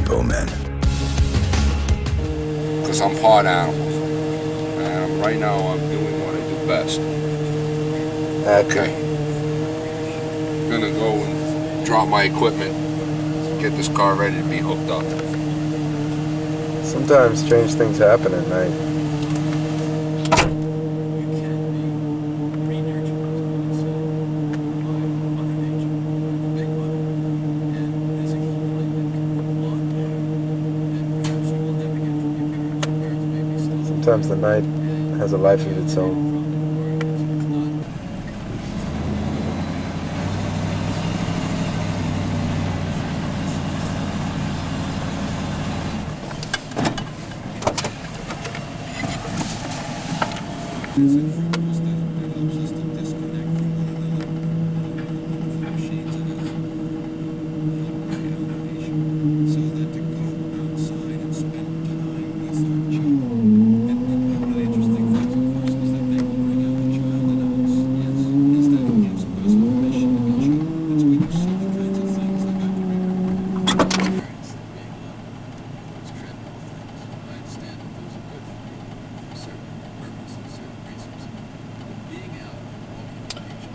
RepoMan. Because I'm part animal. And right now I'm doing what I do best. Okay. I'm gonna go and drop my equipment, get this car ready to be hooked up. Sometimes strange things happen at night. Sometimes the night has a life of its own.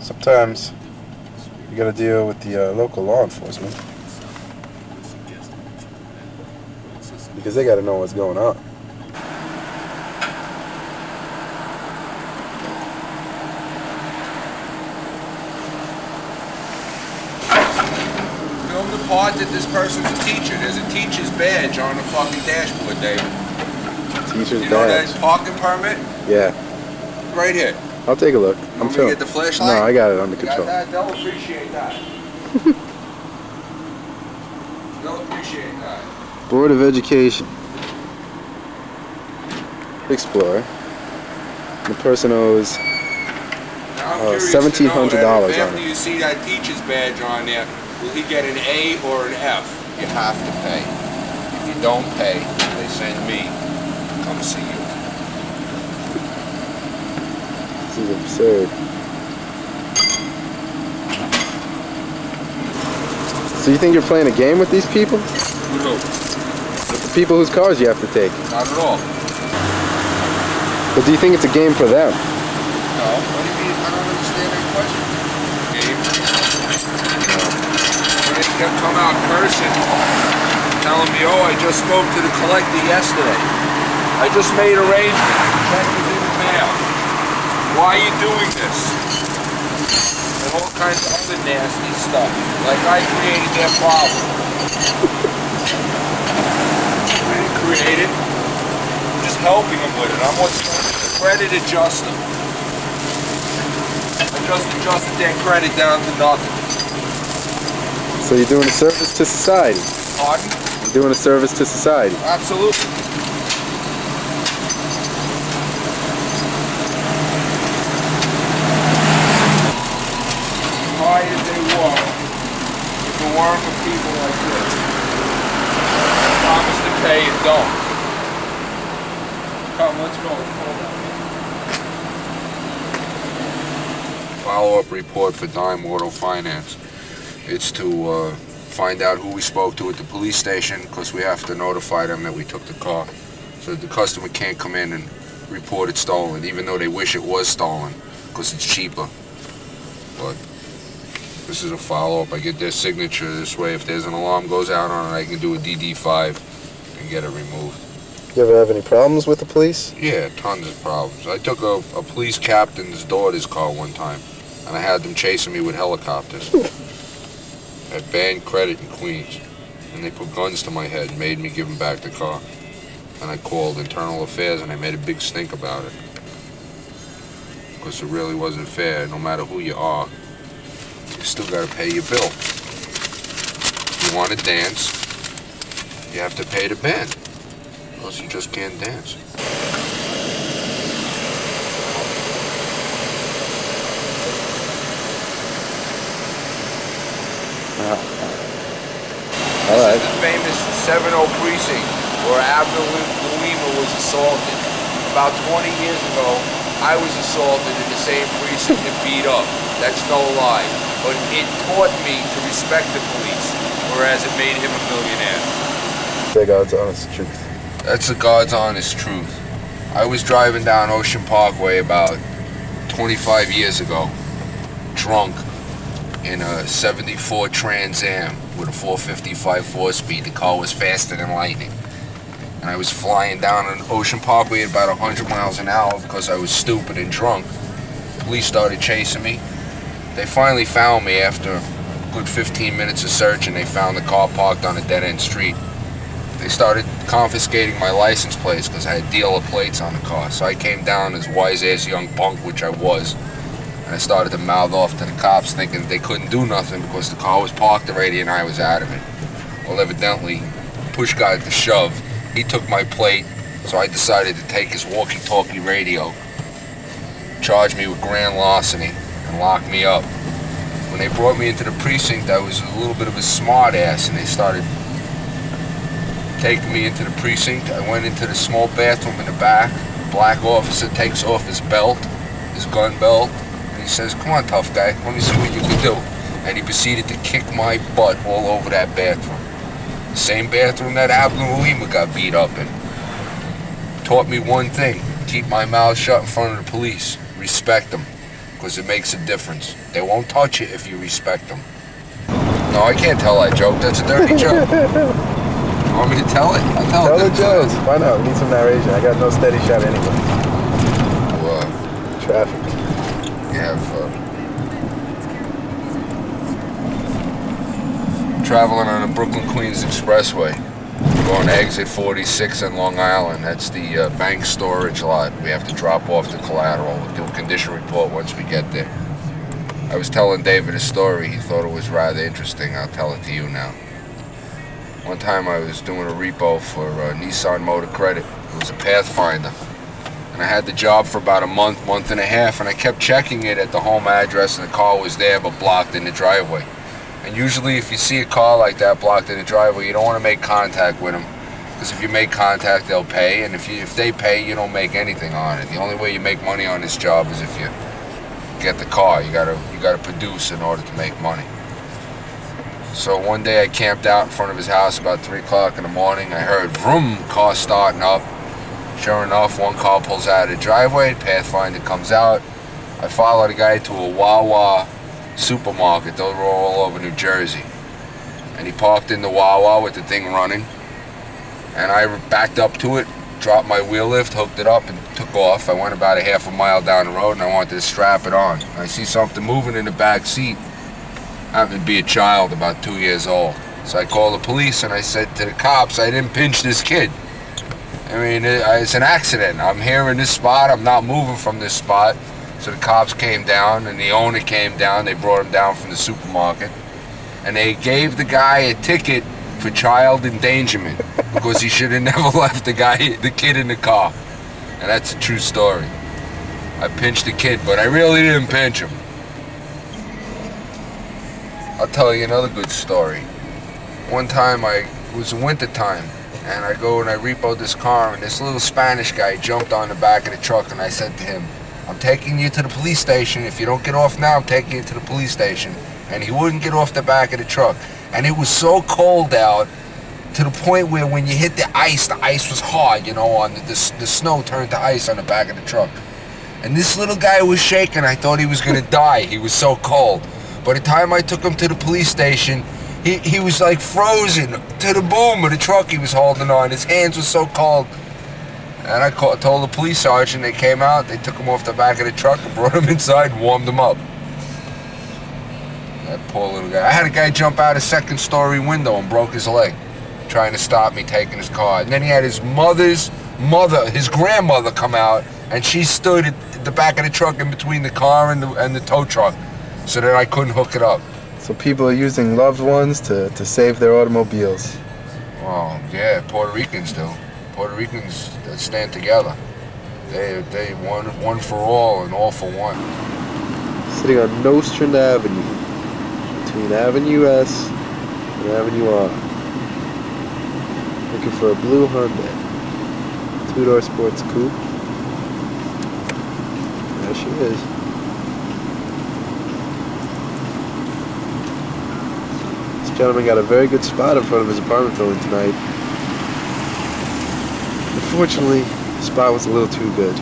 Sometimes you gotta deal with the local law enforcement because they gotta know what's going on. Film the part that this person's a teacher. There's a teacher's badge on the fucking dashboard, David. Teacher's badge. You know that parking permit? Yeah. Right here. I'll take a look. I'm filming. Get the flashlight? No, I got it under control. Got that? They'll appreciate that. They'll appreciate that. Board of Education. Explorer. The person owes $1,700 on it. After you see that teacher's badge on there, will he get an A or an F? You have to pay. If you don't pay, they send me to come see you. This is absurd. So you think you're playing a game with these people? No. With the people whose cars you have to take? Not at all. But do you think it's a game for them? No. What do you mean? I don't understand that question. Game? When they come out cursing, telling me, oh, I just spoke to the collector yesterday. I just made arrangements. Check is in the mail. Why are you doing this? And all kinds of other nasty stuff. Like I created their problem. I didn't create it. I'm just helping them with it. I'm what's known as a credit adjuster. I just adjusted their credit down to nothing. So you're doing a service to society? Pardon? You're doing a service to society? Absolutely. High as they were, if it weren't for people like this, promise to pay and don't. Come, let's go. Follow-up report for Dime Auto Finance. It's to find out who we spoke to at the police station, because we have to notify them that we took the car, so that the customer can't come in and report it stolen, even though they wish it was stolen, because it's cheaper. But this is a follow-up. I get their signature this way. If there's an alarm goes out on it, I can do a DD5 and get it removed. You ever have any problems with the police? Yeah, tons of problems. I took a police captain's daughter's car one time, and I had them chasing me with helicopters. At banned credit in Queens, and they put guns to my head and made me give them back the car. And I called Internal Affairs and I made a big stink about it. Because it really wasn't fair. No matter who you are, you still gotta pay your bill. If you want to dance, you have to pay the band. Or else you just can't dance. Alright. This is the famous 7-0 precinct where Abner Louima was assaulted. About 20 years ago, I was assaulted in the same precinct and beat up. That's no lie. But it taught me to respect the police, whereas it made him a millionaire. The God's honest truth. That's the God's honest truth. I was driving down Ocean Parkway about 25 years ago, drunk, in a 74 Trans Am with a 455 4-speed. The car was faster than lightning. And I was flying down on Ocean Parkway at about 100 miles an hour because I was stupid and drunk. Police started chasing me. They finally found me after a good 15 minutes of searching. They found the car parked on a dead-end street. They started confiscating my license plates because I had dealer plates on the car. So I came down as wise-ass young punk, which I was, and I started to mouth off to the cops thinking they couldn't do nothing because the car was parked already and I was out of it. Well, evidently, push got to shove. He took my plate, so I decided to take his walkie-talkie radio, charge me with grand larceny, and lock me up. When they brought me into the precinct, I was a little bit of a smart ass, and they started taking me into the precinct. I went into the small bathroom in the back. Black officer takes off his belt, his gun belt, and he says, "Come on, tough guy, let me see what you can do." And he proceeded to kick my butt all over that bathroom. The same bathroom that Abdul got beat up in. Taught me one thing: keep my mouth shut in front of the police. Respect them, because it makes a difference. They won't touch it if you respect them. No, I can't tell that joke. That's a dirty joke. You want me to tell it? I'll tell the it. jokes. Why not? We need some narration. I got no steady shot anyway. What? Traffic. Yeah, traveling on the Brooklyn-Queens Expressway. Going to exit 46 in Long Island. That's the bank storage lot. We have to drop off the collateral. We'll do a condition report once we get there. I was telling David a story. He thought it was rather interesting. I'll tell it to you now. One time I was doing a repo for Nissan Motor Credit. It was a Pathfinder. And I had the job for about a month and a half, and I kept checking it at the home address, and the car was there but blocked in the driveway. And usually if you see a car like that blocked in the driveway, you don't want to make contact with them, because if you make contact, they'll pay, and if they pay, you don't make anything on it. The only way you make money on this job is if you get the car. You gotta produce in order to make money. So one day I camped out in front of his house about 3 o'clock in the morning. I heard vroom, car starting up. Sure enough, one car pulls out of the driveway, Pathfinder comes out. I follow the guy to a Wawa supermarket. Those were all over New Jersey. And he parked in the Wawa with the thing running. And I backed up to it, dropped my wheel lift, hooked it up, and took off. I went about a half a mile down the road, and I wanted to strap it on. I see something moving in the back seat. Happened to be a child about 2 years old. So I called the police and I said to the cops, I didn't pinch this kid. I mean, it's an accident. I'm here in this spot. I'm not moving from this spot. So the cops came down and the owner came down. They brought him down from the supermarket. And they gave the guy a ticket for child endangerment because he should have never left the kid in the car. And that's a true story. I pinched the kid, but I really didn't pinch him. I'll tell you another good story. One time, it was winter time, and I go and I repoed this car, and this little Spanish guy jumped on the back of the truck, and I said to him, "I'm taking you to the police station. If you don't get off now, I'm taking you to the police station." And he wouldn't get off the back of the truck. And it was so cold out, to the point where when you hit the ice was hard, you know, the snow turned to ice on the back of the truck. And this little guy was shaking. I thought he was gonna die. He was so cold. By the time I took him to the police station, he was like frozen to the boom of the truck he was holding on. His hands were so cold. And I told the police sergeant. They came out, they took him off the back of the truck and brought him inside and warmed him up. That poor little guy. I had a guy jump out a second-story window and broke his leg, trying to stop me taking his car. And then he had his his grandmother come out, and she stood at the back of the truck in between the car and the tow truck, so that I couldn't hook it up. So people are using loved ones to save their automobiles. Well, yeah, Puerto Ricans do. Puerto Ricans that stand together. They one for all and all for one. Sitting on Nostrand Avenue, between Avenue S and Avenue R. Looking for a blue Hyundai. 2-door sports coupe. There she is. This gentleman got a very good spot in front of his apartment building tonight. Unfortunately, the spot was a little too good.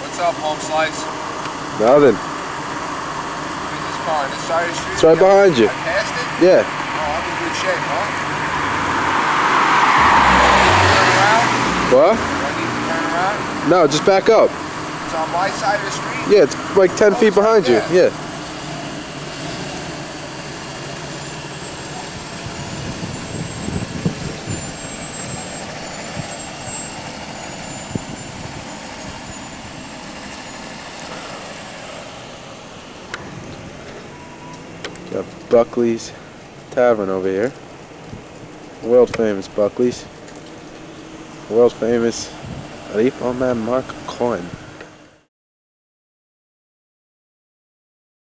What's up, home slice? Nothing. Where's this car? On this side of the street? It's right behind you. I passed it? Yeah. Oh, I'm in good shape, huh? Turn around? What? Do I need to turn around? No, just back up. It's on my side of the street? Yeah, it's like 10 feet behind you. Yeah. Got Buckley's Tavern over here. World famous Buckley's. World famous RepoMan-Part One.